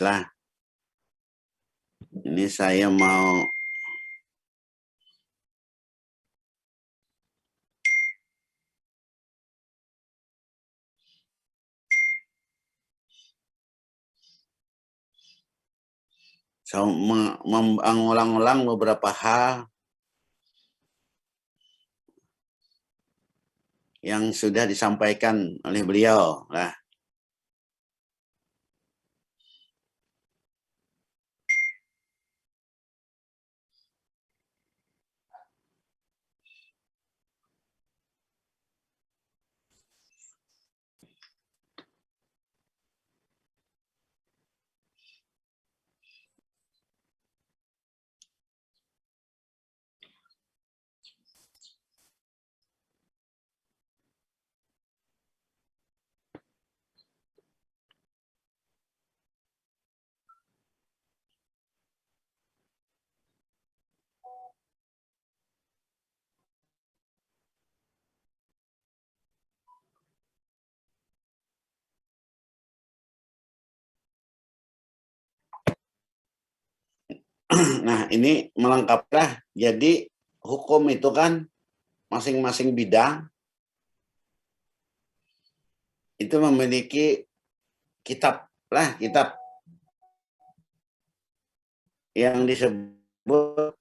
lah. Ini saya mau mengulang-ulang beberapa hal yang sudah disampaikan oleh beliau lah. Nah, ini melengkaplah. Jadi hukum itu kan masing-masing bidang itu memiliki kitab yang disebut,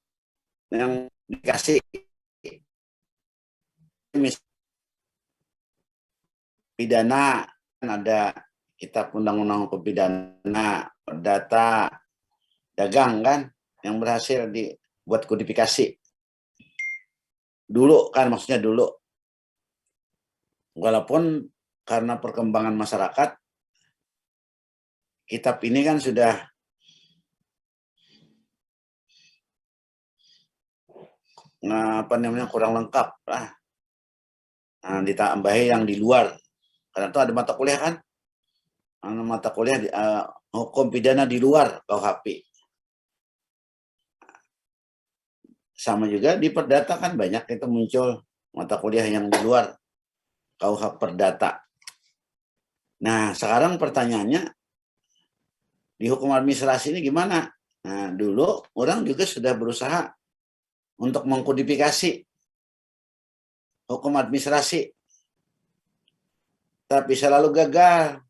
yang dikasih pidana, ada kitab undang-undang hukum pidana, perdata, dagang kan, yang berhasil dibuat kodifikasi. Dulu kan, maksudnya dulu. Walaupun karena perkembangan masyarakat, kitab ini kan sudah kurang lengkap lah. Nah, ditambahi yang di luar. Karena itu ada mata kuliah kan, mata kuliah hukum pidana di luar KUHP. Sama juga di perdata kan banyak itu muncul mata kuliah yang di luar KUH perdata. Nah, sekarang pertanyaannya di hukum administrasi ini gimana? Nah, dulu orang juga sudah berusaha untuk mengkodifikasi hukum administrasi, tapi selalu gagal.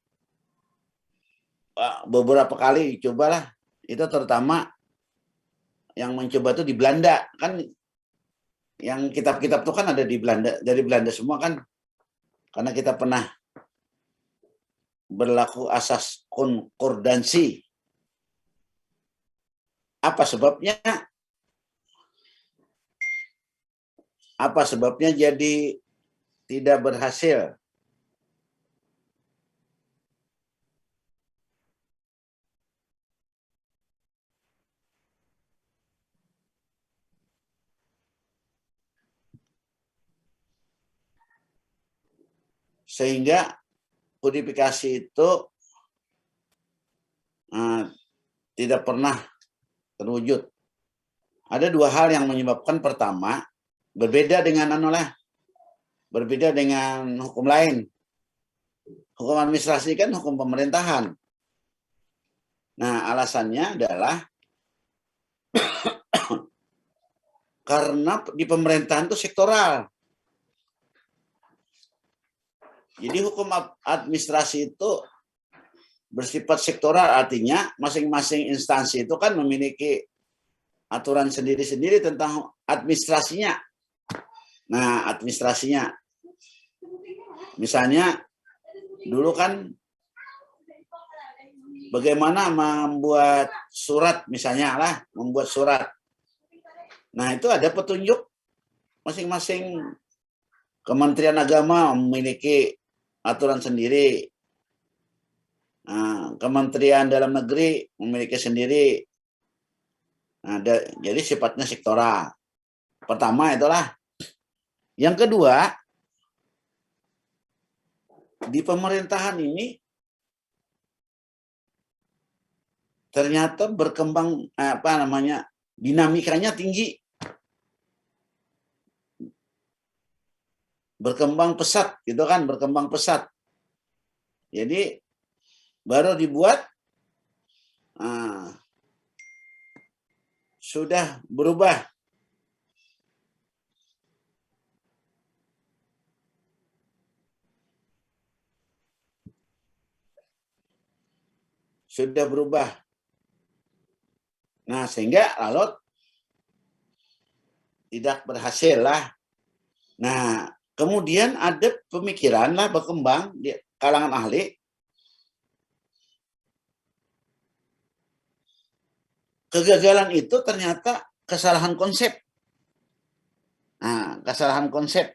Beberapa kali cobalah, itu terutama yang mencoba itu di Belanda kan, yang kitab-kitab itu kan ada di Belanda, dari Belanda semua kan, karena kita pernah berlaku asas konkordansi. Apa sebabnya? Apa sebabnya jadi tidak berhasil? Sehingga kodifikasi itu tidak pernah terwujud. Ada dua hal yang menyebabkan. Pertama, berbeda dengan hukum lain. Hukum administrasi kan hukum pemerintahan. Nah, alasannya adalah karena di pemerintahan itu sektoral. Jadi hukum administrasi itu bersifat sektoral, artinya masing-masing instansi itu kan memiliki aturan sendiri-sendiri tentang administrasinya. Nah, administrasinya, misalnya dulu kan bagaimana membuat surat, misalnya lah, membuat surat. Nah, itu ada petunjuk masing-masing. Kementerian Agama memiliki aturan sendiri. Nah, Kementerian Dalam Negeri memiliki sendiri. Nah, jadi sifatnya sektoral. Pertama itulah. Yang kedua, di pemerintahan ini ternyata berkembang dinamikanya tinggi. Berkembang pesat gitu kan, berkembang pesat. Jadi baru dibuat sudah berubah. Sudah berubah. Nah, sehingga lalu tidak berhasil lah. Nah, kemudian ada pemikiran lah berkembang di kalangan ahli. Kegagalan itu ternyata kesalahan konsep. Nah, kesalahan konsep.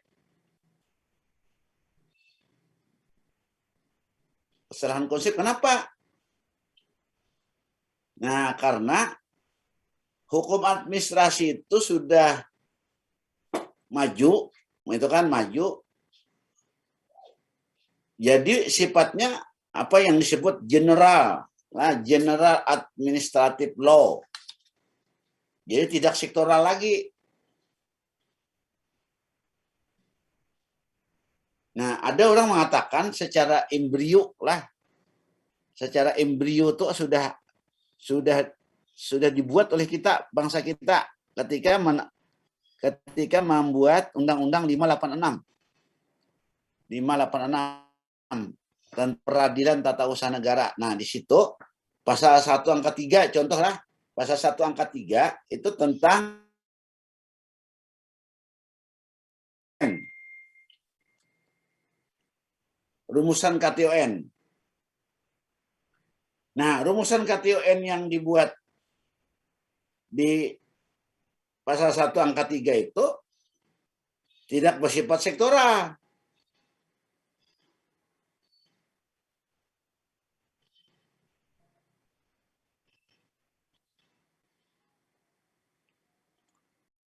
Kesalahan konsep kenapa? Nah, karena hukum administrasi itu sudah maju, itu kan maju. Jadi sifatnya apa yang disebut general, general administrative law. Jadi tidak sektoral lagi. Nah, ada orang mengatakan secara embrio lah, secara embrio itu sudah dibuat oleh kita, bangsa kita ketika membuat Undang-Undang 586 dan Peradilan Tata Usaha Negara. Nah, di situ pasal 1 angka 3 contoh lah, pasal 1 angka 3 itu tentang rumusan KTON. Nah, rumusan KTON yang dibuat di pasal 1 angka 3 itu tidak bersifat sektoral.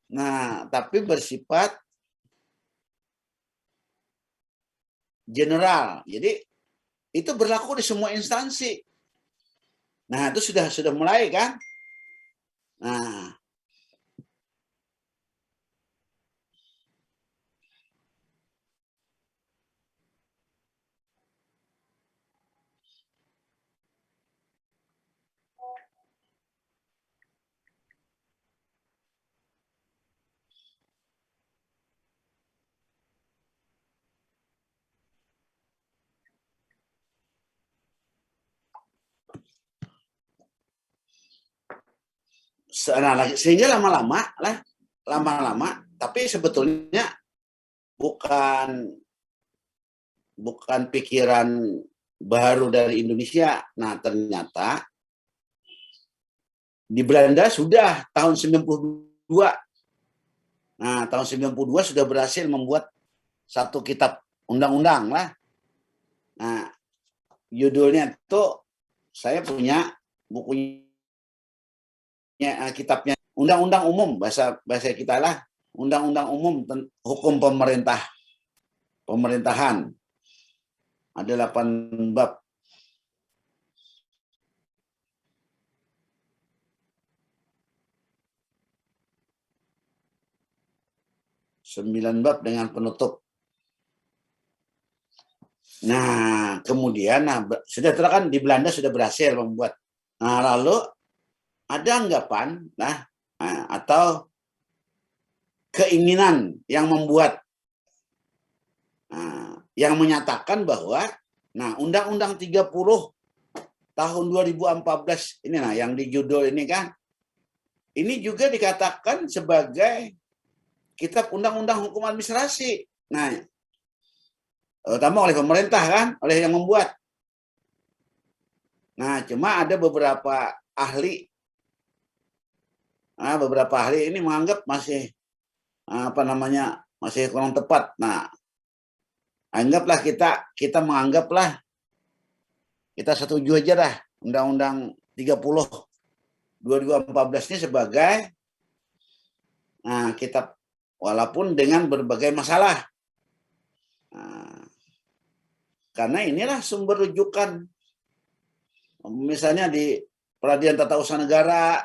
Nah, tapi bersifat general. Jadi itu berlaku di semua instansi. Nah, itu sudah mulai kan? Nah, sehingga lama-lama, tapi sebetulnya bukan pikiran baru dari Indonesia. Nah, ternyata di Belanda sudah tahun 92. Nah, tahun 92 sudah berhasil membuat satu kitab undang-undang lah. Nah, judulnya itu saya punya bukunya, kitabnya Undang-Undang Umum, bahasa kita lah, Undang-Undang Umum Hukum Pemerintahan. Ada 8 bab. Sembilan bab dengan penutup. Nah, kemudian sudah kan di Belanda sudah berhasil membuat. Nah, lalu ada anggapan atau keinginan yang membuat, yang menyatakan bahwa Undang-Undang 30 tahun 2014 ini yang di judul ini kan, ini juga dikatakan sebagai kitab undang-undang hukum administrasi. Nah, terutama oleh pemerintah kan, oleh yang membuat. Nah, cuma ada beberapa ahli ini menganggap masih masih kurang tepat. Nah, anggaplah kita menganggaplah kita setuju aja dah Undang-Undang 30 2014 ini sebagai kitab, walaupun dengan berbagai masalah. Karena inilah sumber rujukan. Misalnya di Peradilan Tata Usaha Negara,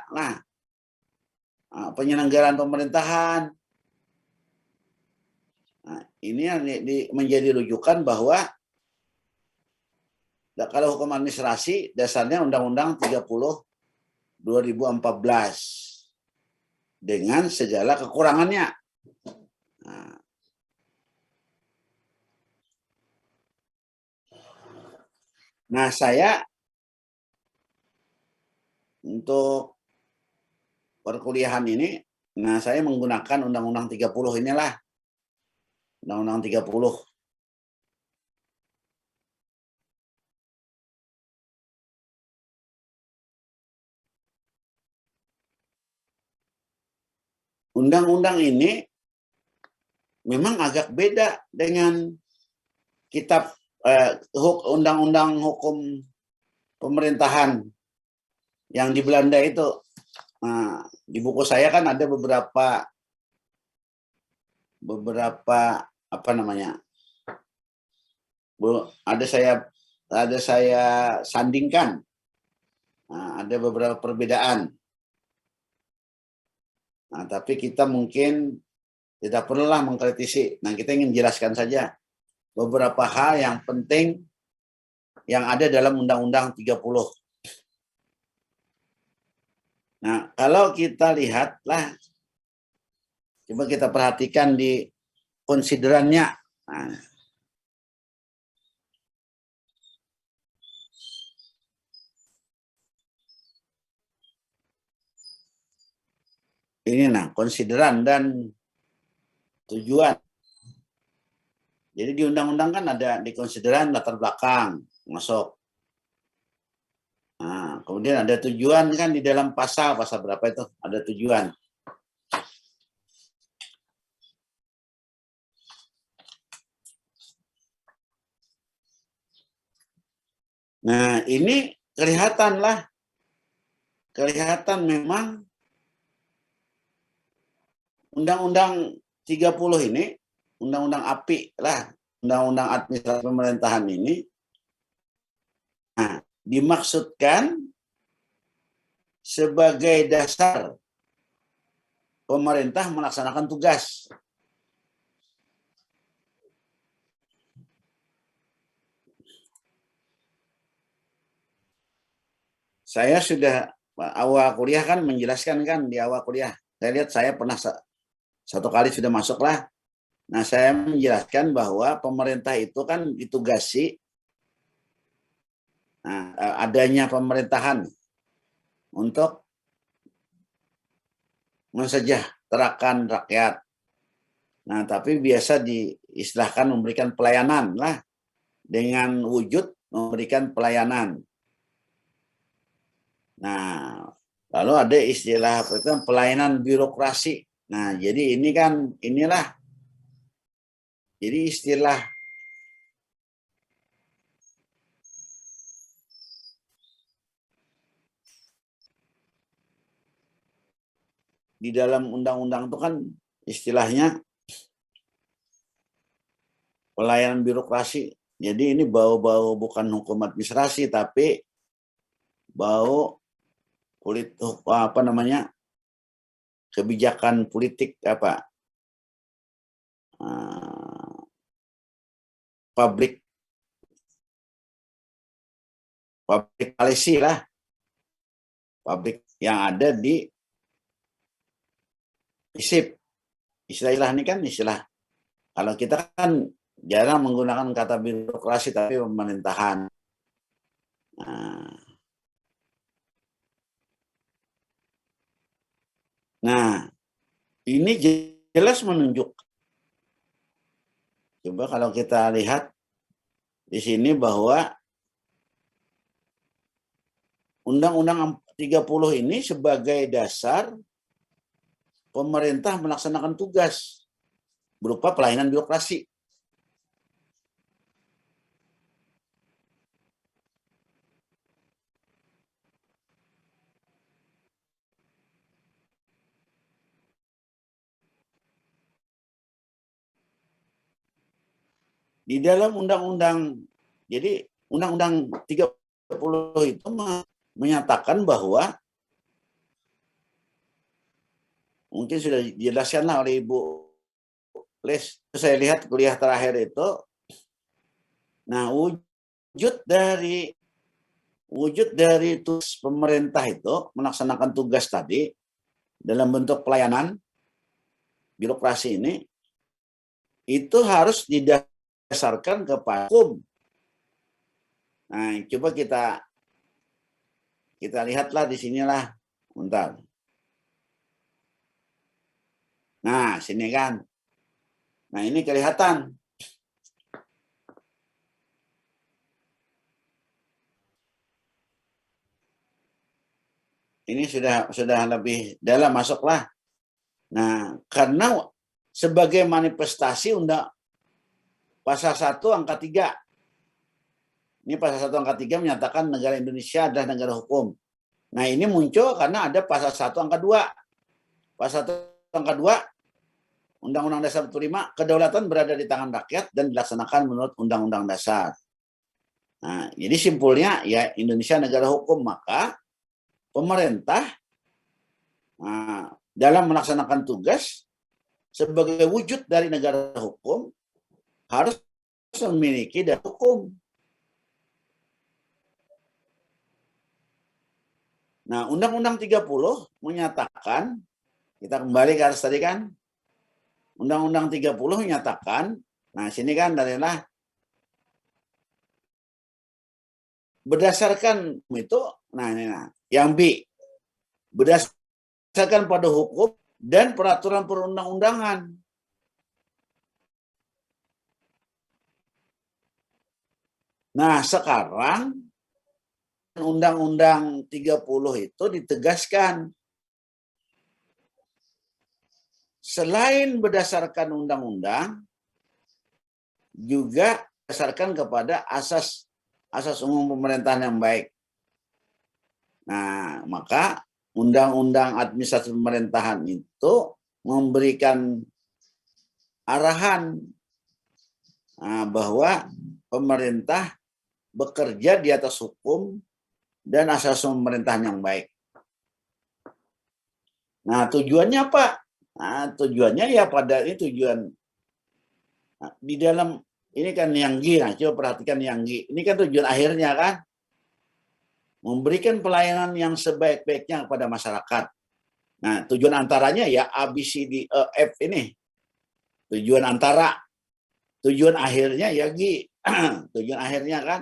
penyelenggaraan pemerintahan. Ini yang menjadi rujukan bahwa kalau hukum administrasi dasarnya Undang-Undang 30 2014. dengan segala kekurangannya. Nah, saya untuk perkuliahan ini, nah saya menggunakan Undang-Undang 30 inilah. Undang-Undang 30. Undang-undang ini memang agak beda dengan kitab Undang-Undang Hukum Pemerintahan yang di Belanda itu. Nah, di buku saya kan ada beberapa apa namanya, ada saya sandingkan. Nah, ada beberapa perbedaan. Nah, tapi kita mungkin tidak perlulah mengkritisi. Nah, kita ingin jelaskan saja beberapa hal yang penting yang ada dalam Undang-Undang 30. Nah, kalau kita lihatlah, coba kita perhatikan di konsiderannya. Nah, ini konsideran dan tujuan. Jadi di undang-undang kan ada di konsideran latar belakang masuk. Nah, kemudian ada tujuan kan di dalam pasal berapa itu ada tujuan. Nah, ini kelihatan memang Undang-Undang 30 ini, Undang-Undang API lah, Undang-Undang Administrasi Pemerintahan ini, dimaksudkan sebagai dasar pemerintah melaksanakan tugas. Saya sudah awal kuliah kan menjelaskan kan di awal kuliah. Saya lihat saya pernah satu kali sudah masuk lah. Nah, saya menjelaskan bahwa pemerintah itu kan ditugasi adanya pemerintahan untuk mensejahterakan rakyat. Nah, tapi biasa diistilahkan memberikan pelayanan lah, dengan wujud memberikan pelayanan. Nah, lalu ada istilah pelayanan birokrasi. Nah, jadi ini kan jadi istilah di dalam undang-undang itu kan istilahnya pelayanan birokrasi. Jadi ini bau-bau bukan hukum administrasi tapi bau kebijakan politik public policy lah, publik yang ada di ISIP. Istilah ini kan istilah, kalau kita kan jarang menggunakan kata birokrasi tapi pemerintahan. Nah, ini jelas menunjuk. Coba kalau kita lihat di sini bahwa Undang-Undang 30 ini sebagai dasar pemerintah melaksanakan tugas berupa pelayanan birokrasi. Di dalam undang-undang, jadi Undang-Undang 30 itu menyatakan bahwa, mungkin sudah dijelaskan oleh Ibu Les, saya lihat kuliah terakhir itu, nah wujud dari tugas pemerintah itu melaksanakan tugas tadi, dalam bentuk pelayanan, birokrasi ini, itu harus didasarkan kepada hukum. Nah, coba kita lihatlah di sinilah. Bentar. Nah, sini kan. Nah, ini kelihatan. Ini sudah lebih dalam masuklah. Nah, karena sebagai manifestasi undang pasal 1 angka 3. Ini pasal 1 angka 3 menyatakan negara Indonesia adalah negara hukum. Nah, ini muncul karena ada pasal 1 angka 2. Pasal 1 angka 2 Undang-Undang Dasar 45, kedaulatan berada di tangan rakyat dan dilaksanakan menurut Undang-Undang Dasar. Nah, jadi simpulnya ya Indonesia negara hukum, maka pemerintah dalam melaksanakan tugas sebagai wujud dari negara hukum harus memiliki dasar hukum. Nah, Undang-Undang 30 menyatakan, kita kembali ke atas tadi kan, Undang-Undang 30 menyatakan, nah sini kan adalah berdasarkan itu, nah ini yang B, berdasarkan pada hukum dan peraturan perundang-undangan. Nah, sekarang Undang-Undang 30 itu ditegaskan. Selain berdasarkan undang-undang, juga berdasarkan kepada asas umum pemerintahan yang baik. Nah, maka Undang-Undang Administrasi Pemerintahan itu memberikan arahan bahwa pemerintah bekerja di atas hukum dan asas pemerintahan yang baik. Nah, tujuannya apa? Nah, tujuannya ya pada ini tujuan di dalam ini kan yang G, nah coba perhatikan yang G. Ini kan tujuan akhirnya kan memberikan pelayanan yang sebaik-baiknya kepada masyarakat. Nah, tujuan antaranya ya A, B, C, D, E, F ini. Tujuan antara. Tujuan akhirnya ya G. Tujuan akhirnya kan.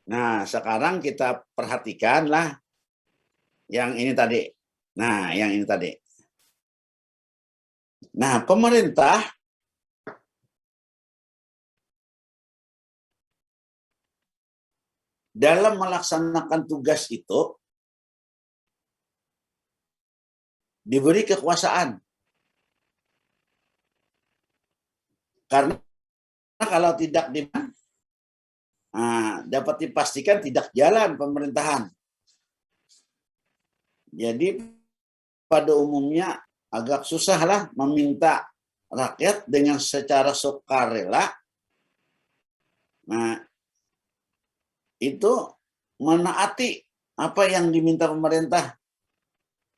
Nah, sekarang kita perhatikanlah yang ini tadi. Nah, yang ini tadi. Nah, pemerintah dalam melaksanakan tugas itu diberi kekuasaan. Karena kalau tidak dapat dipastikan tidak jalan pemerintahan. Jadi pada umumnya agak susah lah meminta rakyat dengan secara sukarela. Nah, itu menaati apa yang diminta pemerintah.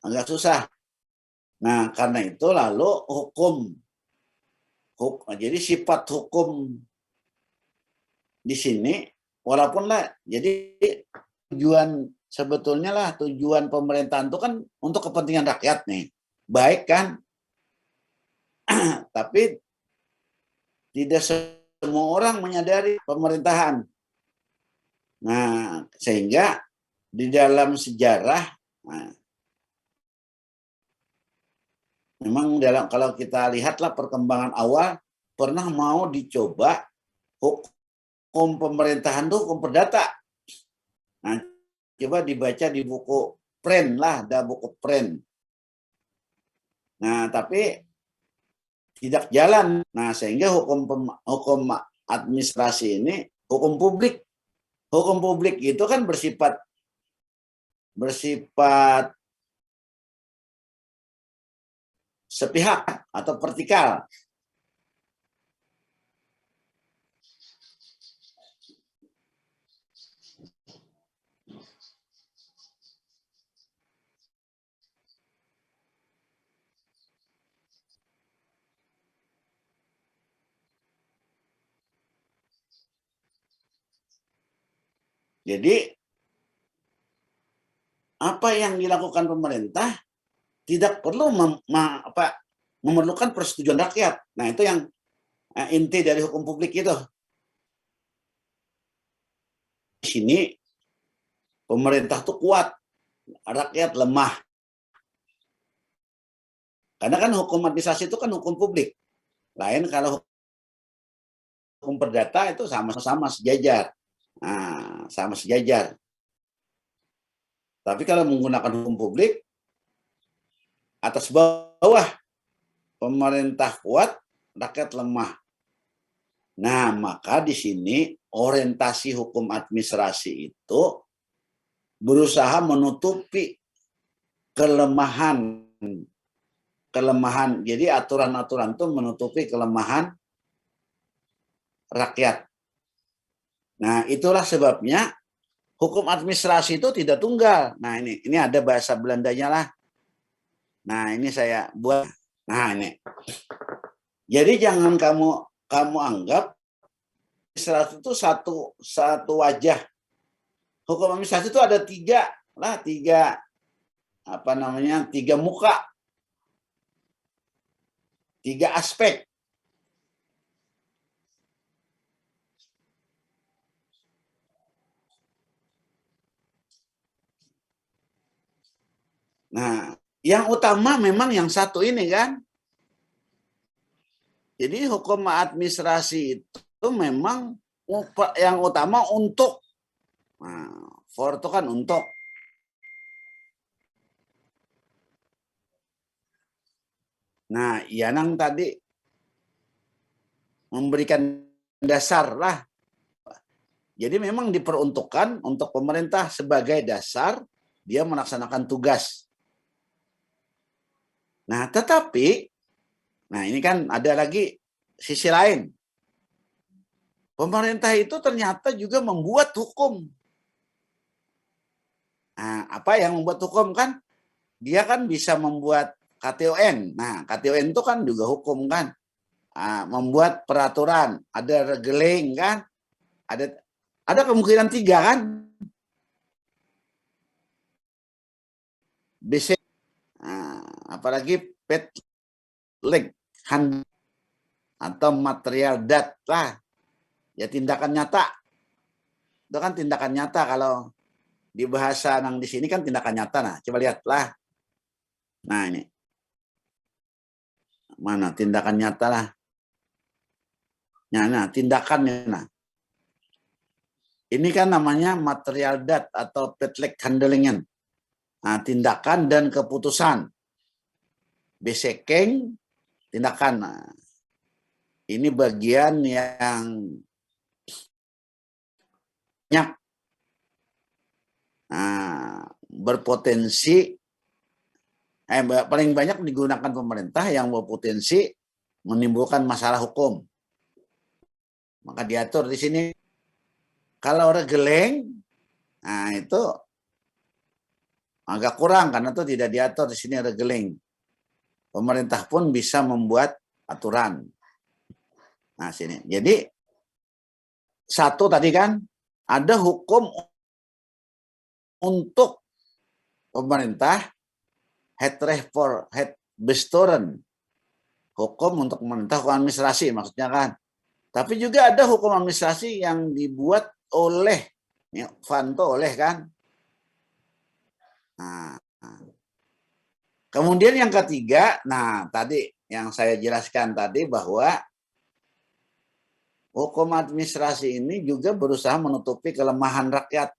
Agak susah. Nah, karena itu lalu jadi sifat hukum di sini, walaupun lah, jadi tujuan sebetulnya lah tujuan pemerintahan itu kan untuk kepentingan rakyat nih, baik kan? Tapi tidak semua orang menyadari pemerintahan. Nah, sehingga di dalam sejarah, memang kalau kita lihatlah perkembangan awal pernah mau dicoba hukum pemerintahan itu hukum perdata. Nah, coba dibaca di buku Pren lah, ada buku Pren. Nah, tapi tidak jalan. Nah, sehingga hukum administrasi ini hukum publik. Hukum publik itu kan bersifat sepihak atau vertikal. Jadi apa yang dilakukan pemerintah tidak perlu memerlukan persetujuan rakyat. Nah, itu yang inti dari hukum publik itu. Di sini pemerintah tuh kuat, rakyat lemah. Karena kan hukum administrasi itu kan hukum publik. Lain kalau hukum perdata itu sama-sama sejajar. Nah, sama sejajar. Tapi kalau menggunakan hukum publik, atas bawah pemerintah kuat, rakyat lemah. Nah, maka di sini orientasi hukum administrasi itu berusaha menutupi kelemahan. Jadi aturan-aturan itu menutupi kelemahan rakyat. Nah, itulah sebabnya hukum administrasi itu tidak tunggal. Nah, ini ada bahasa Belandanya lah. Nah, ini saya buat. Nah, ini. Jadi jangan kamu anggap administrasi itu satu wajah. Hukum administrasi itu ada tiga muka, tiga aspek. Nah, yang utama memang yang satu ini kan. Jadi hukum administrasi itu memang yang utama untuk. Nah, for itu kan untuk. Nah, Yanang tadi memberikan dasar lah. Jadi memang diperuntukkan untuk pemerintah sebagai dasar dia melaksanakan tugas. Nah, tetapi, nah ini kan ada lagi sisi lain. Pemerintah itu ternyata juga membuat hukum. Nah, apa yang membuat hukum kan? Dia kan bisa membuat KTON. Nah, KTON itu kan juga hukum kan? Nah, membuat peraturan, ada regeling kan? Ada kemungkinan tiga kan? BC, apalagi pet leg hand atau material dat lah. Ya tindakan nyata. Itu kan tindakan nyata kalau di bahasa yang di sini kan tindakan nyata. Nah, coba lihatlah. Nah, ini. Mana tindakan nyata lah. Nah, tindakan nah. Ini kan namanya material dat atau petlek handlingan. Nah, tindakan dan keputusan. Besekeng, tindakan. Nah, ini bagian yang banyak berpotensi, paling banyak digunakan pemerintah yang berpotensi menimbulkan masalah hukum. Maka diatur di sini. Kalau regeling, nah itu agak kurang karena itu tidak diatur di sini regeling. Pemerintah pun bisa membuat aturan. Nah sini. Jadi satu tadi kan ada hukum untuk pemerintah, het besturen, hukum untuk pemerintah, hukum administrasi maksudnya kan. Tapi juga ada hukum administrasi yang dibuat oleh Vanto oleh kan. Nah, kemudian yang ketiga, nah tadi yang saya jelaskan tadi bahwa hukum administrasi ini juga berusaha menutupi kelemahan rakyat.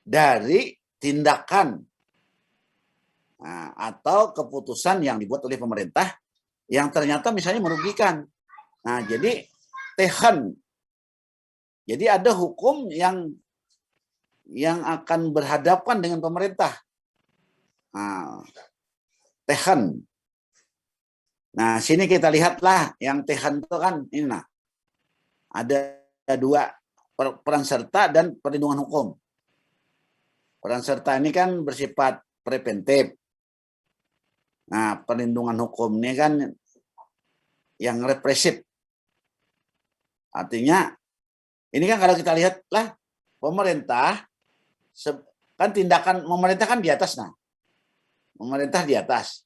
Dari tindakan atau keputusan yang dibuat oleh pemerintah yang ternyata misalnya merugikan. Nah, jadi tehen. Jadi ada hukum yang akan berhadapan dengan pemerintah. Nah, tehen. Nah, sini kita lihatlah yang tehen itu kan ini nah. Ada dua, peran serta dan perlindungan hukum. Peran serta ini kan bersifat preventif. Nah, perlindungan hukum ini kan yang represif. Artinya, ini kan kalau kita lihat lah, pemerintah, kan tindakan pemerintah kan di atas, nah. Pemerintah di atas.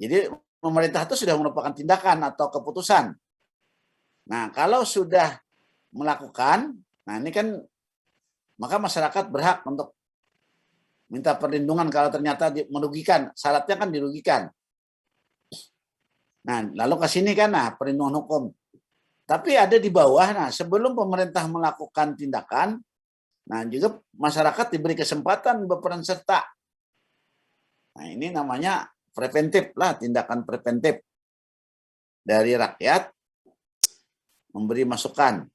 Jadi pemerintah itu sudah merupakan tindakan atau keputusan. Nah, kalau sudah melakukan, nah ini kan maka masyarakat berhak untuk minta perlindungan kalau ternyata merugikan, syaratnya kan dirugikan. Nah, lalu ke sini kan nah perlindungan hukum. Tapi ada di bawah, nah sebelum pemerintah melakukan tindakan, nah juga masyarakat diberi kesempatan berperan serta. Nah, ini namanya preventif lah, tindakan preventif dari rakyat memberi masukan.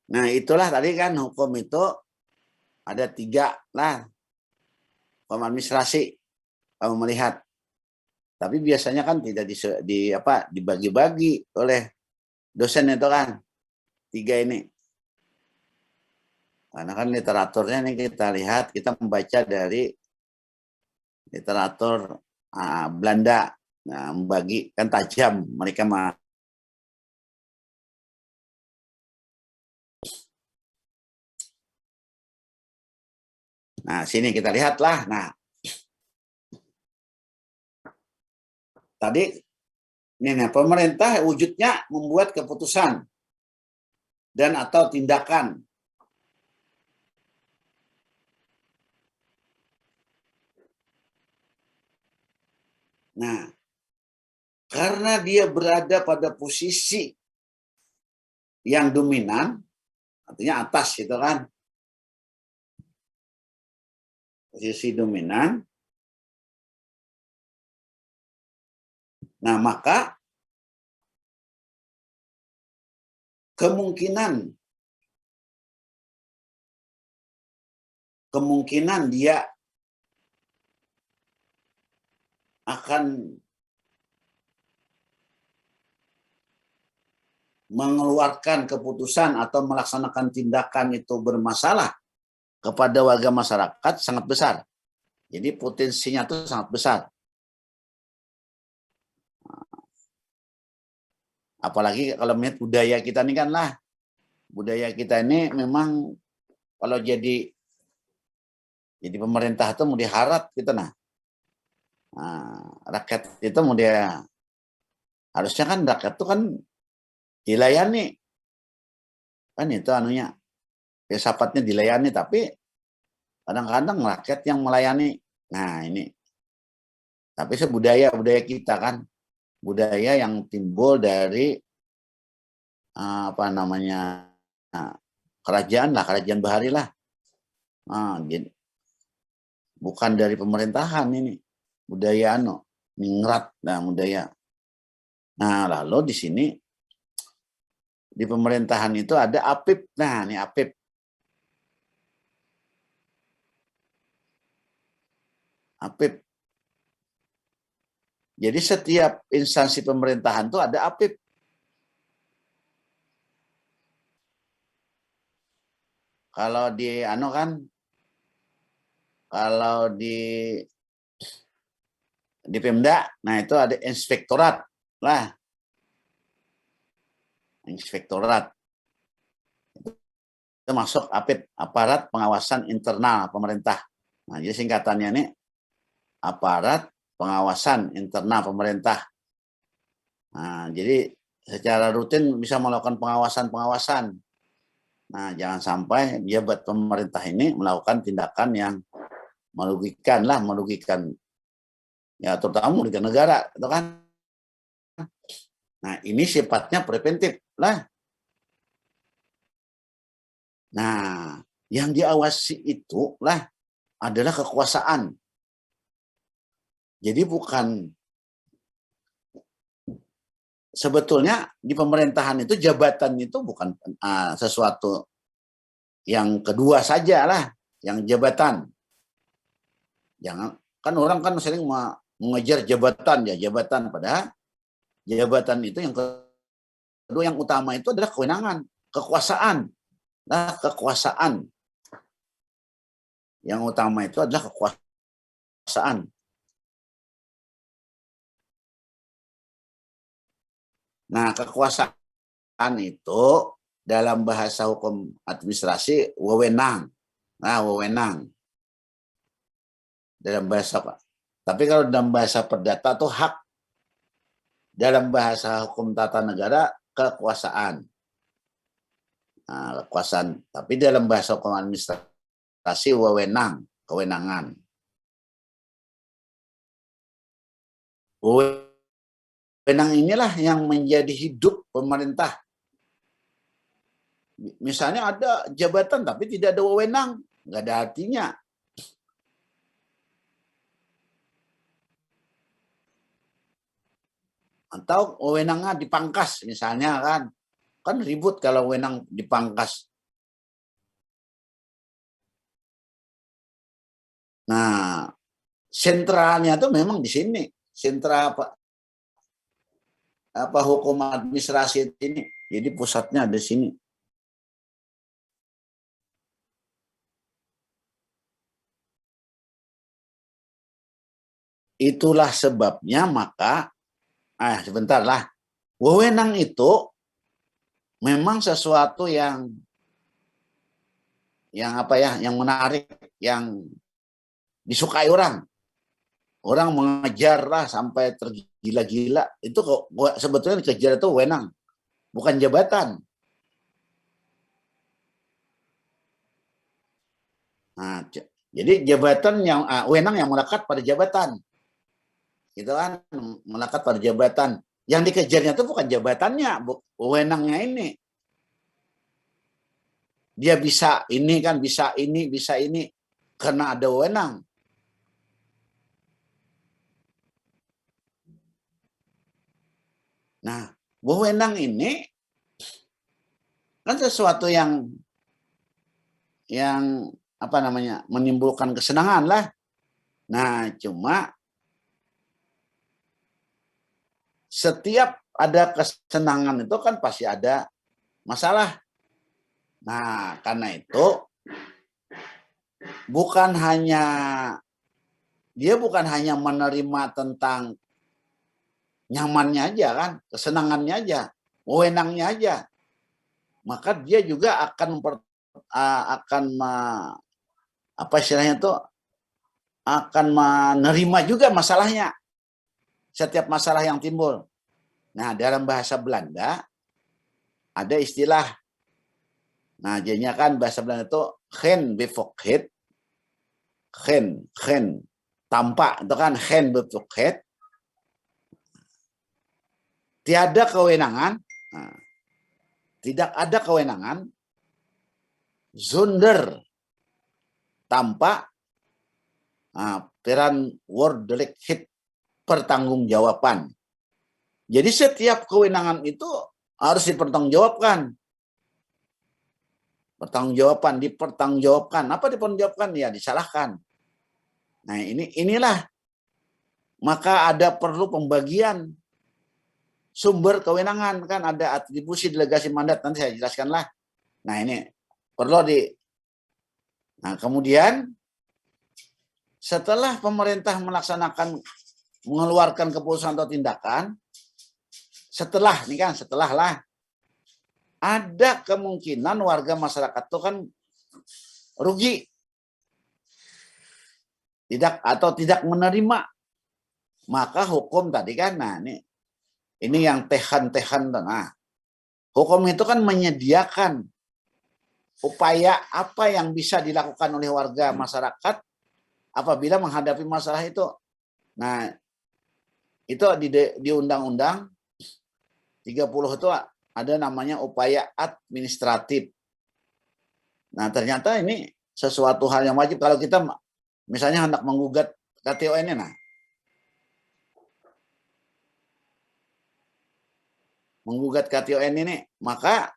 Nah, itulah tadi kan hukum itu ada 3 lah. Hukum administrasi kamu melihat. Tapi biasanya kan tidak dibagi-bagi oleh dosen itu kan 3 ini. Karena kan literaturnya ini kita lihat, kita membaca dari literatur Belanda. Nah, membagi kan tajam mereka mah. Nah, sini kita lihatlah. Nah, tadi ini pemerintah wujudnya membuat keputusan dan atau tindakan. Nah, karena dia berada pada posisi yang dominan, artinya atas gitu kan, posisi dominan. Nah, maka kemungkinan dia akan mengeluarkan keputusan atau melaksanakan tindakan itu bermasalah kepada warga masyarakat sangat besar. Jadi potensinya itu sangat besar. Apalagi kalau melihat budaya kita ini kan lah, budaya kita ini memang kalau jadi pemerintah itu mau diharap gitu nah. Rakyat itu mau dia harusnya kan rakyat itu kan dilayani. Kan itu anunya. Filsafatnya dilayani, tapi kadang-kadang rakyat yang melayani. Nah, ini. Tapi budaya kita kan, budaya yang timbul dari apa namanya kerajaan lah, kerajaan bahari lah. Jadi, bukan dari pemerintahan ini, budaya ningrat, nah budaya. Nah, lalu di sini di pemerintahan itu ada APIP. Nah, ini APIP. APIP. Jadi setiap instansi pemerintahan itu ada APIP. Kalau di kalau di Pemda, nah itu ada inspektorat lah. Inspektorat. Itu masuk APIP, aparat pengawasan internal pemerintah. Nah, jadi singkatannya ini aparat pengawasan internal pemerintah. Nah, jadi secara rutin bisa melakukan pengawasan. Nah, jangan sampai pejabat pemerintah ini melakukan tindakan yang merugikan ya terutama merugikan negara, itu kan. Nah, ini sifatnya preventif lah. Nah, yang diawasi itu lah adalah kekuasaan. Jadi bukan sebetulnya di pemerintahan itu jabatan itu bukan sesuatu yang kedua saja lah, yang jabatan. Jangan kan orang kan sering mengejar jabatan padahal jabatan itu yang kedua, yang utama itu adalah kewenangan, kekuasaan. Nah, kekuasaan. Yang utama itu adalah kekuasaan. Nah, kekuasaan itu dalam bahasa hukum administrasi wewenang. Nah, wewenang. Dalam bahasa Pak. Tapi kalau dalam bahasa perdata itu hak. Dalam bahasa hukum tata negara kekuasaan. Nah, kekuasaan. Tapi dalam bahasa hukum administrasi wewenang, kewenangan. Wewenang inilah yang menjadi hidup pemerintah. Misalnya ada jabatan tapi tidak ada wewenang, nggak ada artinya. Atau wewenangnya dipangkas misalnya kan ribut kalau wewenang dipangkas. Nah, sentralnya tuh memang di sini, sentra apa hukum administrasi ini. Jadi pusatnya di sini. Itulah sebabnya maka sebentar lah. Wewenang itu memang sesuatu yang apa ya, yang menarik, yang disukai orang. Orang mengejar lah sampai tergila-gila. Itu kok sebetulnya dikejar itu wewenang, bukan jabatan. Nah, jadi jabatan yang wewenang yang melekat pada jabatan. Gitu kan, melekat pada jabatan. Yang dikejarnya itu bukan jabatannya, wewenangnya ini. Dia bisa ini kan, bisa ini karena ada wewenang. Nah, wewenang ini kan sesuatu yang apa namanya, menimbulkan kesenangan lah. Nah, cuma setiap ada kesenangan itu kan pasti ada masalah. Nah, karena itu dia bukan hanya menerima tentang nyamannya aja kan, kesenangannya aja, wewenangnya aja. Maka dia juga akan apa istilahnya itu, akan menerima juga masalahnya. Setiap masalah yang timbul. Nah, dalam bahasa Belanda ada istilah. Nah, jadinya kan bahasa Belanda itu geen bevoegdheid. Geen tanpa itu kan geen bevoegdheid. Tiada kewenangan. Nah, tidak ada kewenangan zonder tanpa verantwoordelijkheid, pertanggungjawaban. Jadi setiap kewenangan itu harus dipertanggungjawabkan. Dipertanggungjawabkan. Apa dipertanggungjawabkan? Ya disalahkan. Nah, inilah. Maka ada perlu pembagian sumber kewenangan, kan ada atribusi, delegasi, mandat, nanti saya jelaskanlah. Nah, ini perlu Nah, kemudian setelah pemerintah mengeluarkan keputusan atau tindakan, setelah lah ada kemungkinan warga masyarakat itu kan rugi, tidak menerima. Maka hukum tadi kan, nah ini yang tehan. Nah, hukum itu kan menyediakan upaya apa yang bisa dilakukan oleh warga masyarakat apabila menghadapi masalah itu. Nah, itu di Undang-Undang 30 itu ada namanya upaya administratif. Nah, ternyata ini sesuatu hal yang wajib kalau kita misalnya hendak menggugat KTON ini. Nah, menggugat KTON ini, maka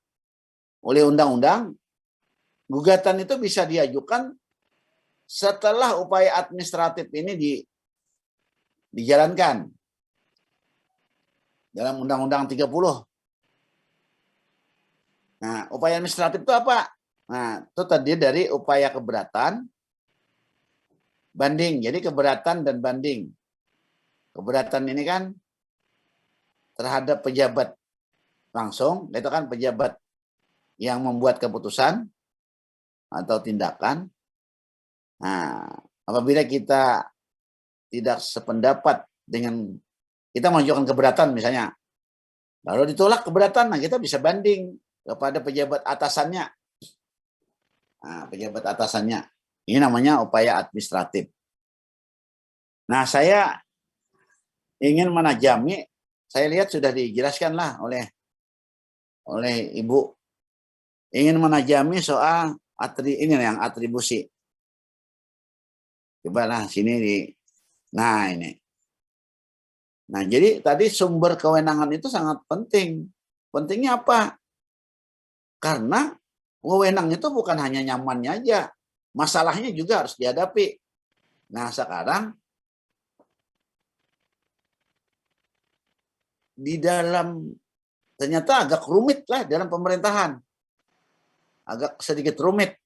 oleh undang-undang gugatan itu bisa diajukan setelah upaya administratif ini dijalankan. dalam Undang-Undang 30. Nah, upaya administratif itu apa? Nah, itu tadi dari upaya keberatan, banding. Jadi keberatan dan banding. Keberatan ini kan terhadap pejabat langsung, itu kan pejabat yang membuat keputusan atau tindakan. Nah, apabila kita tidak sependapat dengan, kita mengajukan keberatan misalnya, lalu ditolak keberatan, nah kita bisa banding kepada pejabat atasannya. Nah, pejabat atasannya. Ini namanya upaya administratif. Nah, saya ingin menajami, saya lihat sudah dijelaskan lah oleh Ibu, ingin menajami soal ini yang atribusi. Coba lah sini nah ini. Nah, jadi tadi sumber kewenangan itu sangat penting. Pentingnya apa? Karena wewenang itu bukan hanya nyamannya aja, masalahnya juga harus dihadapi. Nah, sekarang di dalam, ternyata agak rumit lah dalam pemerintahan. Agak sedikit rumit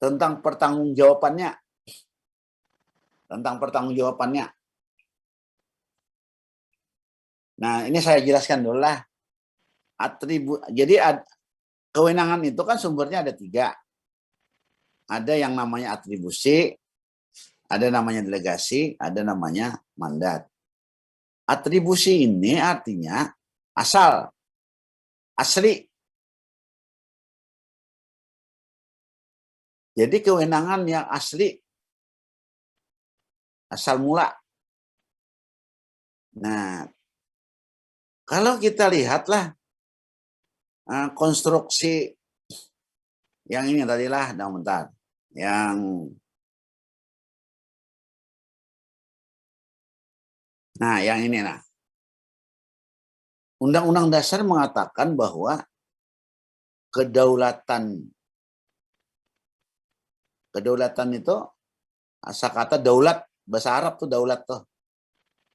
tentang pertanggungjawabannya. Nah, ini saya jelaskan dulu lah. Jadi kewenangan itu kan sumbernya ada 3. Ada yang namanya atribusi, ada namanya delegasi, ada namanya mandat. Atribusi ini artinya asal, asli. Jadi kewenangan yang asli, asal mula. Nah, kalau kita lihatlah konstruksi yang ini tadilah, bentar. Yang ini nah. Undang-Undang Dasar mengatakan bahwa kedaulatan itu asal kata daulat, bahasa Arab tuh daulat tuh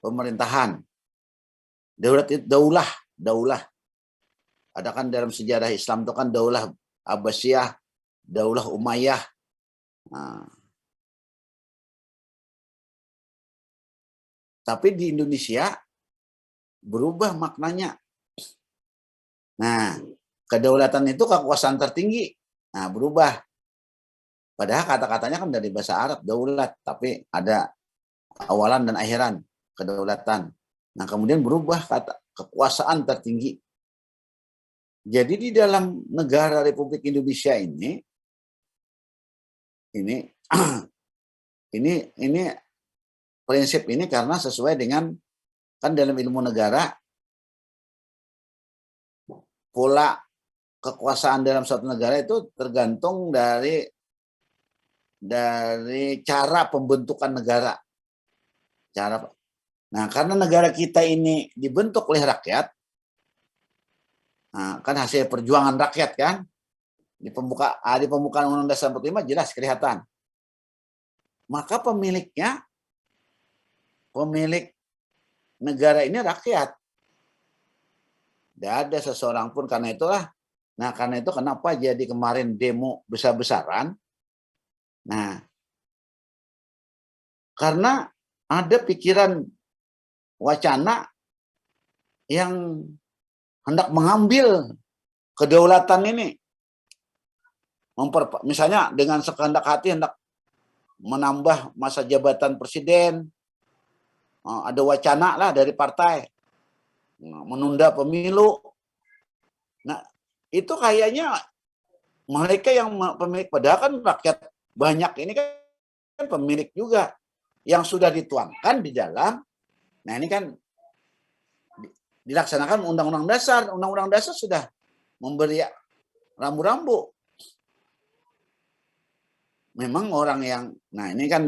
pemerintahan. Daulat itu daulah. Ada kan dalam sejarah Islam itu kan daulah Abbasiyah, daulah Umayyah. Nah, tapi di Indonesia berubah maknanya. Nah, kedaulatan itu kekuasaan tertinggi. Nah, berubah. Padahal kata-katanya kan dari bahasa Arab, daulat. Tapi ada awalan dan akhiran, kedaulatan. Nah, kemudian berubah kata kekuasaan tertinggi. Jadi di dalam negara Republik Indonesia ini prinsip ini karena sesuai dengan, kan dalam ilmu negara pola kekuasaan dalam suatu negara itu tergantung dari cara pembentukan negara. Nah, karena negara kita ini dibentuk oleh rakyat, nah, kan hasil perjuangan rakyat kan, di pembukaan Undang-Undang Dasar 45 jelas kelihatan. Maka pemilik negara ini rakyat. Tidak ada seseorang pun, karena itulah. Nah, karena itu kenapa jadi kemarin demo besar-besaran? Nah, karena ada pikiran wacana yang hendak mengambil kedaulatan ini. Misalnya dengan sekehendak hati hendak menambah masa jabatan presiden. Ada wacana lah dari partai menunda pemilu. Nah, itu kayaknya mereka yang pemilik, padahal kan rakyat banyak ini kan pemilik juga yang sudah dituangkan di dalam. Nah, ini kan dilaksanakan Undang-Undang Dasar. Undang-Undang Dasar sudah memberi rambu-rambu. Memang orang yang, nah ini kan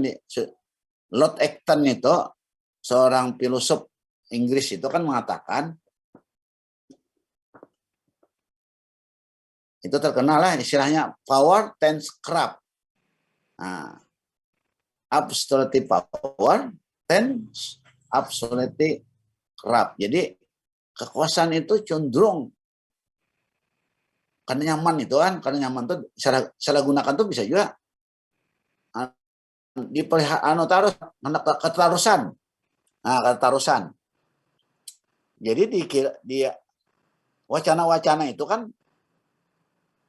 Lord Acton itu, seorang filosof Inggris itu kan mengatakan, itu terkenal lah istilahnya power tends corrupt. Nah, absolute power tends absolutely corrupt. Jadi kekuasaan itu cenderung karena nyaman itu kan, karena nyaman tuh salah gunakan tuh bisa juga ketarusan. Nah, ketarusan. Jadi di wacana-wacana itu kan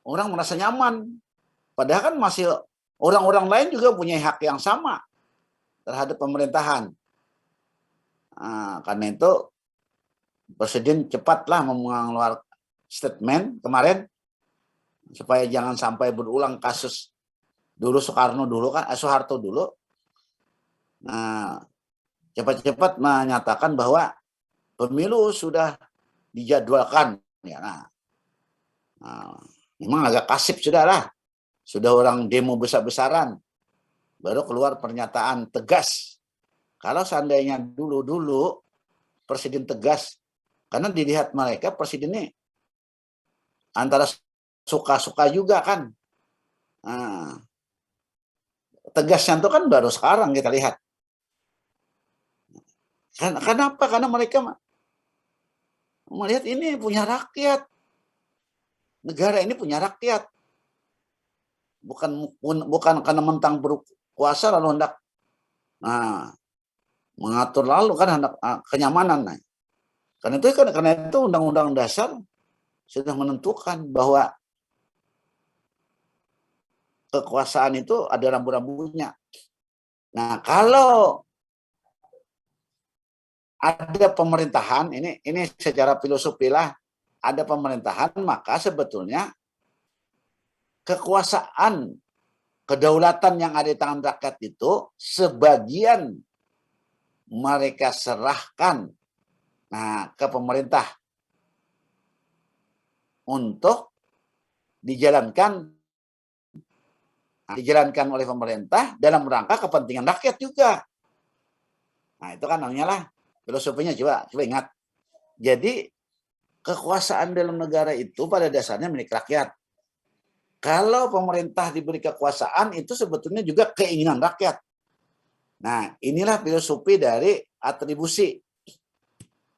orang merasa nyaman. Padahal kan masih orang-orang lain juga punya hak yang sama terhadap pemerintahan. Nah, karena itu Presiden cepatlah mengeluarkan statement kemarin supaya jangan sampai berulang kasus dulu Soekarno dulu kan, Soeharto dulu. Nah, cepat-cepat menyatakan bahwa pemilu sudah dijadwalkan. Ya, nah, memang agak kasip sudah lah. Sudah orang demo besar-besaran, baru keluar pernyataan tegas. Kalau seandainya dulu-dulu Presiden tegas, karena dilihat mereka Presiden ini antara suka-suka juga kan. Nah, tegasnya itu kan baru sekarang kita lihat. Kenapa? Karena mereka melihat ini punya rakyat. Negara ini punya rakyat. Bukan karena mentang berkuasa lalu hendak mengatur lalu kan hendak kenyamanan. Nah. Karena itu Undang-Undang Dasar sudah menentukan bahwa kekuasaan itu ada rambu-rambunya. Nah, kalau ada pemerintahan, ini secara filosofi lah, ada pemerintahan, maka sebetulnya kekuasaan, kedaulatan yang ada di tangan rakyat itu sebagian mereka serahkan ke pemerintah untuk dijalankan oleh pemerintah dalam rangka kepentingan rakyat juga. Nah, itu kan namanya lah filosofinya, coba ingat. Jadi kekuasaan dalam negara itu pada dasarnya milik rakyat. Kalau pemerintah diberi kekuasaan itu sebetulnya juga keinginan rakyat. Nah, inilah filosofi dari atribusi.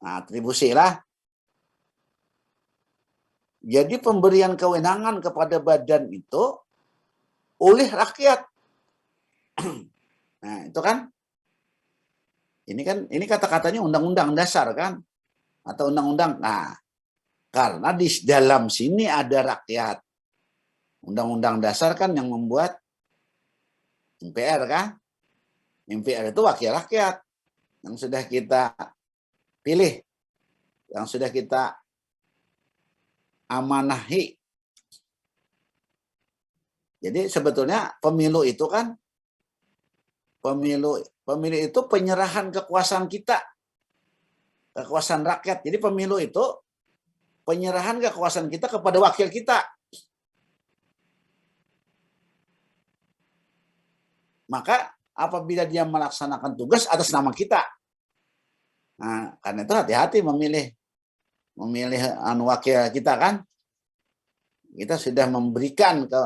Nah, atribusi lah. Jadi pemberian kewenangan kepada badan itu oleh rakyat. Nah, itu kan ini kata-katanya undang-undang dasar kan, atau undang-undang. Nah, karena di dalam sini ada rakyat. Undang-undang dasar kan yang membuat MPR kan. MPR itu wakil rakyat yang sudah kita pilih, yang sudah kita amanahi. Jadi sebetulnya pemilu itu kan pemilu itu penyerahan kekuasaan kita, kekuasaan rakyat. Jadi pemilu itu penyerahan kekuasaan kita kepada wakil kita. Maka apabila dia melaksanakan tugas atas nama kita, nah, karena itu hati-hati memilih wakil kita kan. Kita sudah memberikan ke.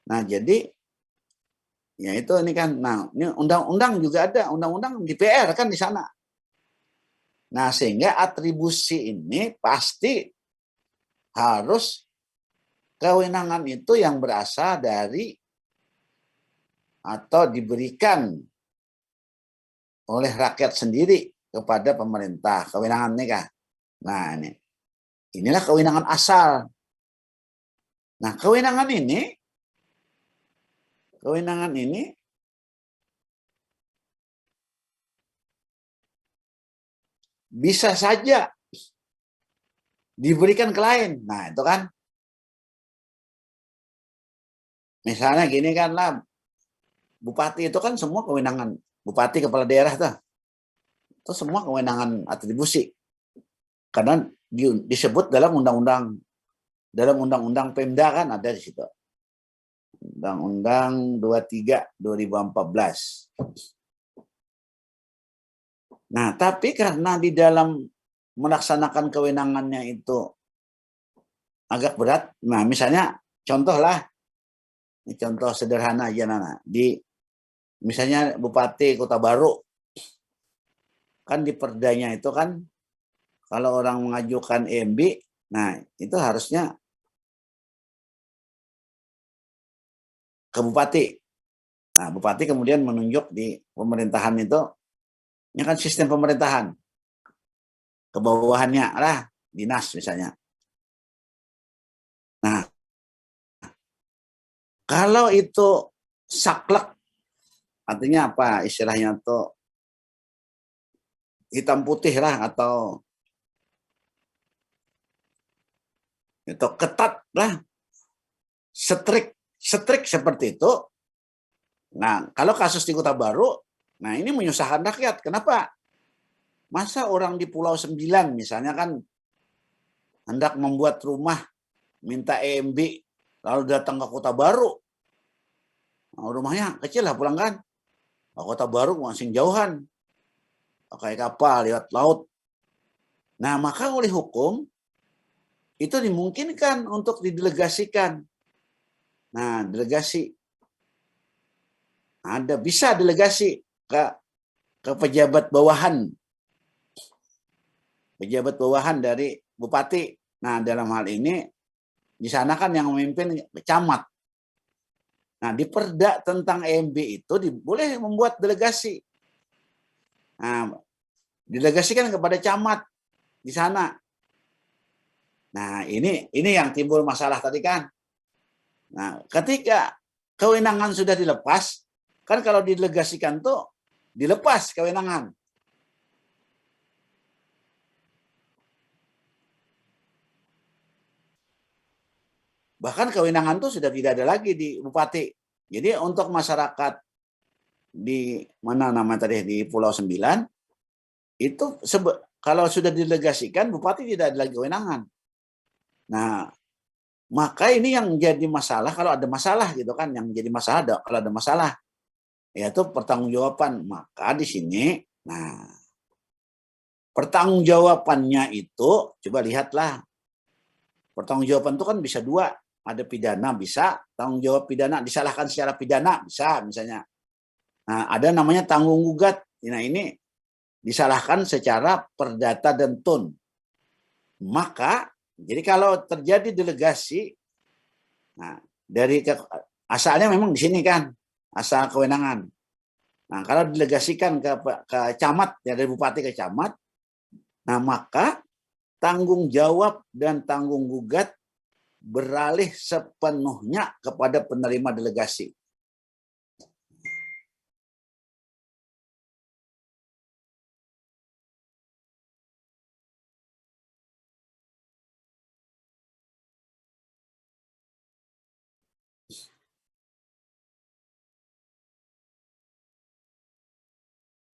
Nah, jadi ya itu ini kan. Nah, ini undang-undang juga ada, undang-undang DPR kan di sana. Nah, sehingga atribusi ini pasti harus kewenangan itu yang berasal dari atau diberikan oleh rakyat sendiri kepada pemerintah. Kewenangan ini kan. Nah, inilah kewenangan asal. Nah, kewenangan ini bisa saja diberikan ke lain. Nah, itu kan. Misalnya gini kan lah, bupati itu kan semua kewenangan. Bupati, kepala daerah tuh. Itu semua kewenangan atribusi. Karena disebut dalam undang-undang Pemda kan ada di situ. Undang-Undang 23 2014. Nah, tapi karena di dalam melaksanakan kewenangannya itu agak berat. Nah, misalnya contoh sederhana aja Nana. Misalnya Bupati Kota Baru. Kan di perdanya itu kan kalau orang mengajukan EMB, nah itu harusnya ke bupati. Nah, bupati kemudian menunjuk di pemerintahan itu, ini kan sistem pemerintahan. Ke bawahannya lah dinas misalnya. Nah, kalau itu saklek, artinya apa istilahnya tuh hitam putih lah atau itu ketat lah, strik seperti itu. Nah, kalau kasus di Kota Baru, nah ini menyusahkan rakyat. Kenapa? Masa orang di Pulau 9 misalnya kan hendak membuat rumah, minta EMB, lalu datang ke Kota Baru. Nah, rumahnya kecil lah pulang kan. Ke Kota Baru masih jauhan. Pakai kapal, lewat laut. Nah, maka oleh hukum, itu dimungkinkan untuk didelegasikan. Nah, delegasi. Ada bisa delegasi ke pejabat bawahan. Pejabat bawahan dari bupati. Nah, dalam hal ini di sana kan yang memimpin camat. Nah, di perda tentang EMB itu boleh membuat delegasi. Nah, didelegasikan kepada camat di sana. Nah, ini yang timbul masalah tadi kan. Nah, ketika kewenangan sudah dilepas, kan kalau didelegasikan tuh dilepas kewenangan. Bahkan kewenangan tuh sudah tidak ada lagi di bupati. Jadi untuk masyarakat di mana nama tadi di Pulau 9 itu kalau sudah didelegasikan bupati tidak ada lagi kewenangan. Nah, maka ini yang jadi masalah kalau ada masalah gitu kan, yang jadi masalah kalau ada masalah yaitu pertanggungjawaban. Maka di sini nah pertanggungjawabannya itu coba lihatlah. Pertanggungjawaban itu kan bisa dua, ada pidana bisa, tanggung jawab pidana disalahkan secara pidana bisa misalnya. Nah, ada namanya tanggung gugat. Nah, ini disalahkan secara perdata dan tun. Maka, jadi kalau terjadi delegasi, nah dari asalnya memang di sini kan, asal kewenangan. Nah, kalau delegasikan ke camat, ya dari bupati ke camat, nah maka tanggung jawab dan tanggung gugat beralih sepenuhnya kepada penerima delegasi.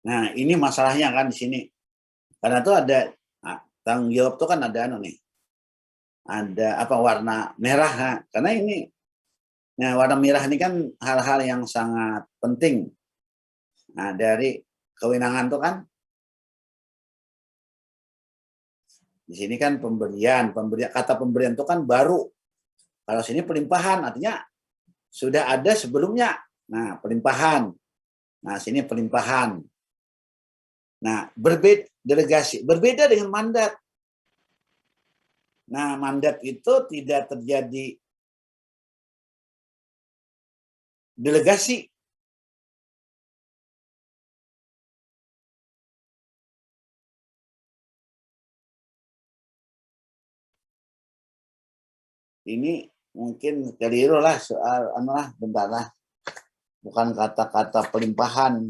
Nah, ini masalahnya kan di sini. Karena itu ada tanggung jawab itu kan ada nih. Ada apa warna merah. Nah, karena ini nah warna merah ini kan hal-hal yang sangat penting. Nah, dari kewenangan itu kan di sini kan pemberian kata pemberian itu kan baru. Kalau sini pelimpahan artinya sudah ada sebelumnya. Nah, pelimpahan. Nah, sini pelimpahan. Nah, delegasi berbeda dengan mandat. Nah, mandat itu tidak terjadi delegasi. Ini mungkin keliru lah soal bentar lah. Bukan kata-kata pelimpahan.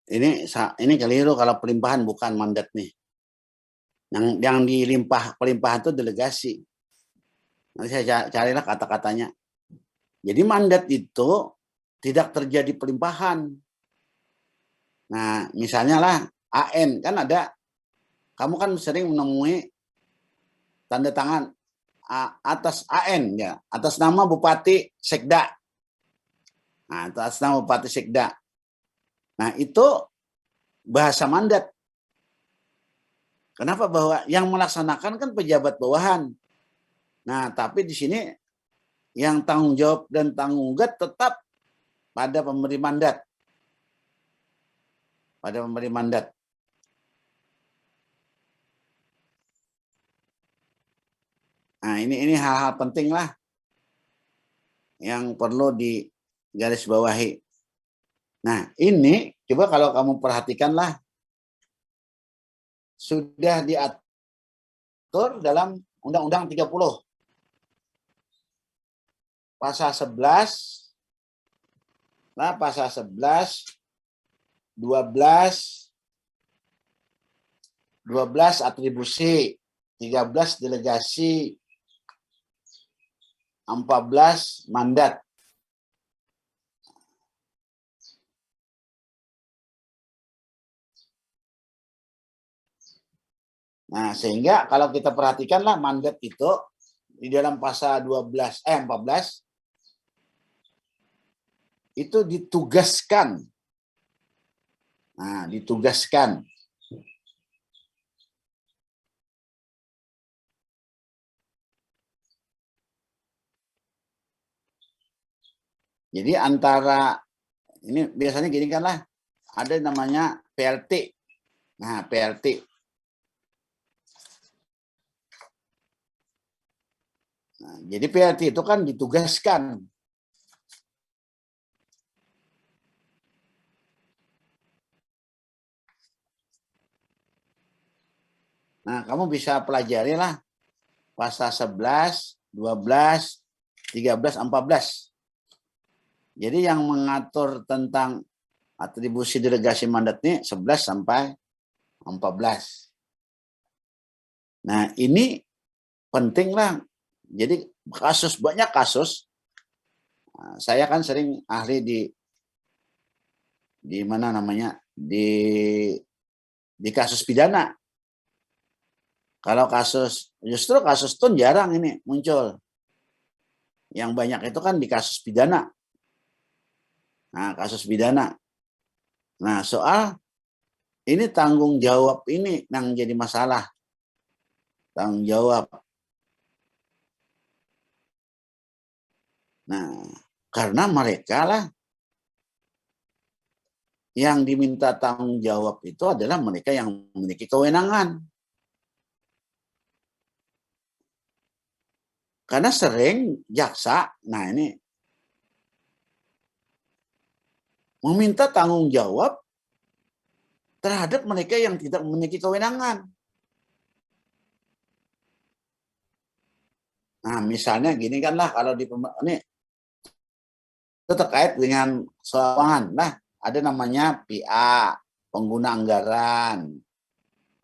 Ini keliru kalau pelimpahan bukan mandat nih. Yang pelimpahan itu delegasi. Nanti saya carilah kata-katanya. Jadi mandat itu tidak terjadi pelimpahan. Nah, misalnya lah AN kan ada, kamu kan sering menemui tanda tangan atas AN ya, atas nama Bupati Sekda. Nah, atas nama Bupati Sekda. Nah, itu bahasa mandat. Kenapa? Bahwa yang melaksanakan kan pejabat bawahan. Nah, tapi di sini yang tanggung jawab dan tanggung jawab tetap pada pemberi mandat. Pada pemberi mandat. Nah, ini hal-hal penting lah yang perlu digarisbawahi. Nah, ini coba kalau kamu perhatikanlah, sudah diatur dalam Undang-Undang 30. Pasal 11, nah pasal 11, 12 atribusi, 13 delegasi, 14 mandat. Nah, sehingga kalau kita perhatikanlah mandat itu di dalam pasal 14 itu ditugaskan. Nah, ditugaskan. Jadi antara ini biasanya gini kan lah, ada namanya PLT. Nah, PLT. Nah, jadi PLT itu kan ditugaskan. Nah, kamu bisa pelajari lah pasal 11, 12, 13, 14. Jadi yang mengatur tentang atribusi delegasi mandat ini 11 sampai 14. Nah, ini penting lah. Jadi banyak kasus. Saya kan sering ahli di mana namanya? Di kasus pidana. Kalau justru kasus tun jarang ini muncul. Yang banyak itu kan di kasus pidana. Nah, kasus pidana. Nah, soal ini tanggung jawab ini yang jadi masalah. Tanggung jawab. Nah, karena mereka lah yang diminta tanggung jawab itu adalah mereka yang memiliki kewenangan. Karena sering jaksa, nah ini, meminta tanggung jawab terhadap mereka yang tidak memiliki kewenangan. Nah, misalnya gini kan lah, kalau ini itu terkait dengan keuangan. Nah, ada namanya PA, pengguna anggaran.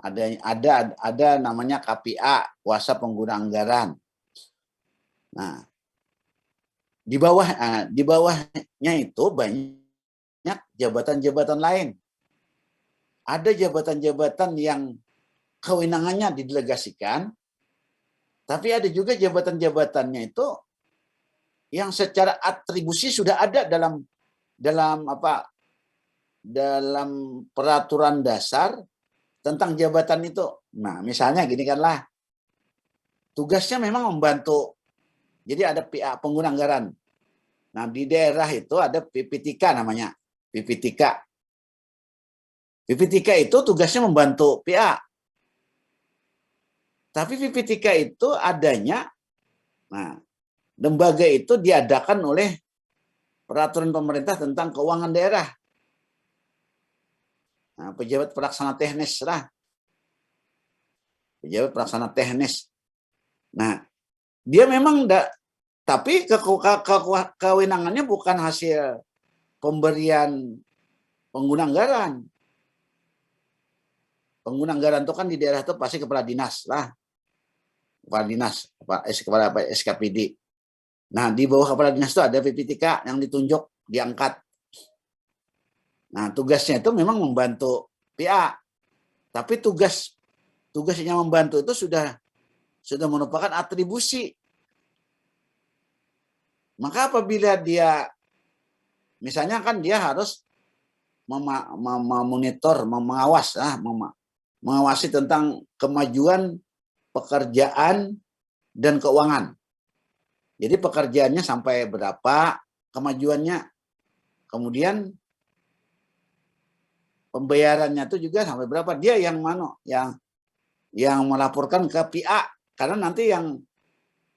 Ada namanya KPA, kuasa pengguna anggaran. Nah, di bawahnya itu banyak jabatan-jabatan lain. Ada jabatan-jabatan yang kewenangannya didelegasikan, tapi ada juga jabatan-jabatannya itu yang secara atribusi sudah ada dalam peraturan dasar tentang jabatan itu. Nah, misalnya gini kan lah, tugasnya memang membantu. Jadi ada PA, pengguna anggaran. Nah, di daerah itu ada PPTK namanya. PPTK. PPTK itu tugasnya membantu PA. Tapi PPTK itu adanya, nah, lembaga itu diadakan oleh peraturan pemerintah tentang keuangan daerah. Nah, pejabat pelaksana teknis lah. Pejabat pelaksana teknis. Nah, dia memang Tapi kewenangannya bukan hasil pemberian pengguna anggaran. Pengguna anggaran itu kan di daerah itu pasti kepala dinas lah. Kepala dinas, kepala SKPD. Nah, di bawah kepala dinas itu ada PPTK yang ditunjuk, diangkat. Nah, tugasnya itu memang membantu PA. Tapi tugasnya membantu itu sudah merupakan atribusi. Maka apabila dia, misalnya kan dia harus memonitor, mengawasi tentang kemajuan pekerjaan dan keuangan. Jadi pekerjaannya sampai berapa, kemajuannya, kemudian pembayarannya itu juga sampai berapa, dia yang mana, yang melaporkan ke PA, karena nanti yang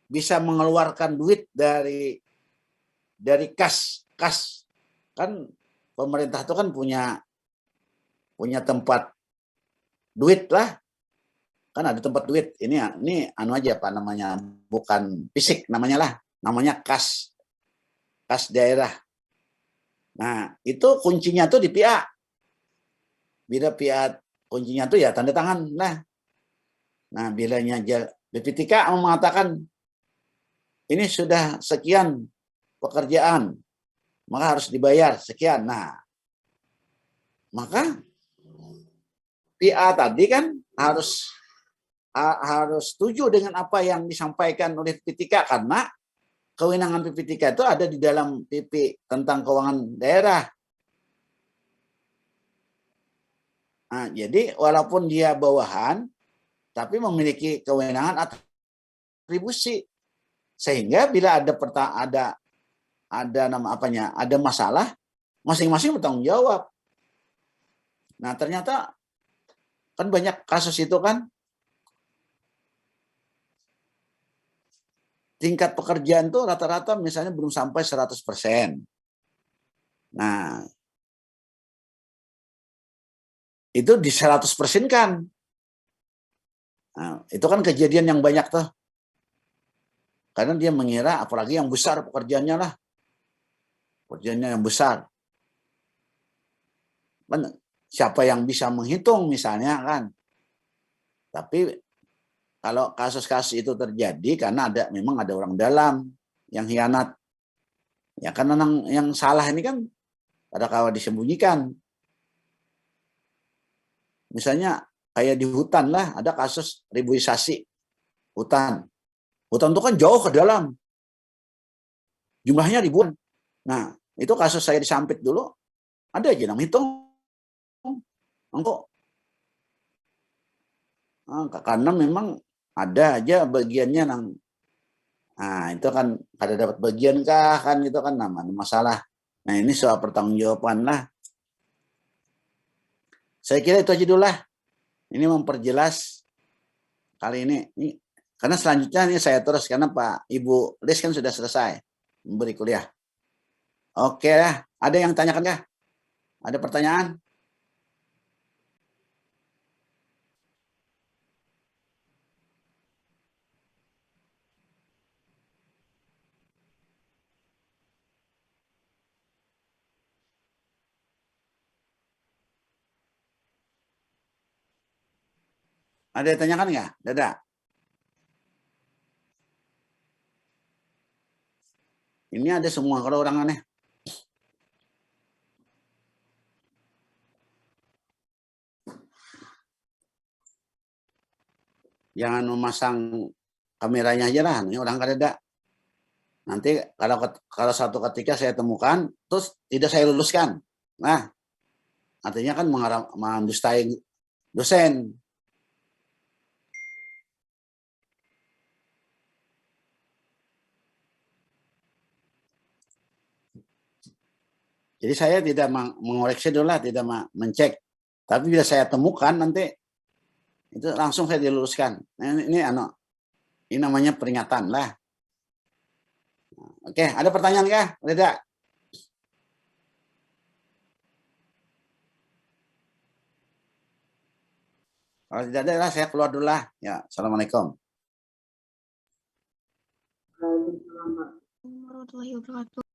bisa mengeluarkan duit dari kas kan pemerintah itu kan punya tempat duit lah, kan ada tempat duit. Ini anu aja apa namanya, bukan fisik namanya lah, namanya kas daerah. Nah, itu kuncinya tuh di PA. Bila PA kuncinya tuh ya tanda tangan lah. Nah, bilanya BPTK mengatakan ini sudah sekian pekerjaan, maka harus dibayar sekian. Nah, maka PA tadi kan harus setuju dengan apa yang disampaikan oleh PPTK, karena kewenangan PPTK itu ada di dalam PP tentang keuangan daerah. Nah, jadi walaupun dia bawahan, tapi memiliki kewenangan atribusi, sehingga bila ada nama apanya, ada masalah, masing-masing bertanggung jawab. Nah, ternyata kan banyak kasus itu kan, tingkat pekerjaan tuh rata-rata misalnya belum sampai 100%. Nah, itu di 100% kan. Nah, itu kan kejadian yang banyak tuh. Karena dia mengira apalagi yang besar pekerjaannya lah. Pekerjaannya yang besar. Siapa yang bisa menghitung misalnya kan. Tapi kalau kasus-kasus itu terjadi karena memang ada orang dalam yang hianat. Ya karena yang salah ini kan kadang-kadang disembunyikan. Misalnya kayak di hutan lah, ada kasus ribuisasi hutan. Hutan itu kan jauh ke dalam. Jumlahnya ribuan. Nah, itu kasus saya di Sampit dulu, ada aja yang hitung. Engkau. Karena memang ada aja bagiannya yang, nah itu kan ada dapat bagian kah kan, itu kan namanya masalah. Nah, ini soal pertanggungjawaban lah. Saya kira itu aja dulu lah. Ini memperjelas kali ini. Karena selanjutnya ini saya terus, karena Pak Ibu Lis kan sudah selesai memberi kuliah. Oke lah, ada yang tanyakan kah? Ada pertanyaan? Ada yang tanyakan nggak? Dada. Ini ada semua kalau orang aneh. Jangan memasang kameranya aja lah, ini orang kada. Nanti kalau satu ketika saya temukan, terus tidak saya luluskan. Nah, artinya kan mendustai dosen. Jadi saya tidak mengoreksi dulu lah, tidak mencek. Tapi bila saya temukan nanti, itu langsung saya diluluskan. Nah, ini namanya peringatan lah. Oke, ada pertanyaan kah? Tidak? Kalau tidak ada, saya keluar dulu lah. Ya, assalamualaikum. Waalaikumsalam warahmatullahi wabarakatuh.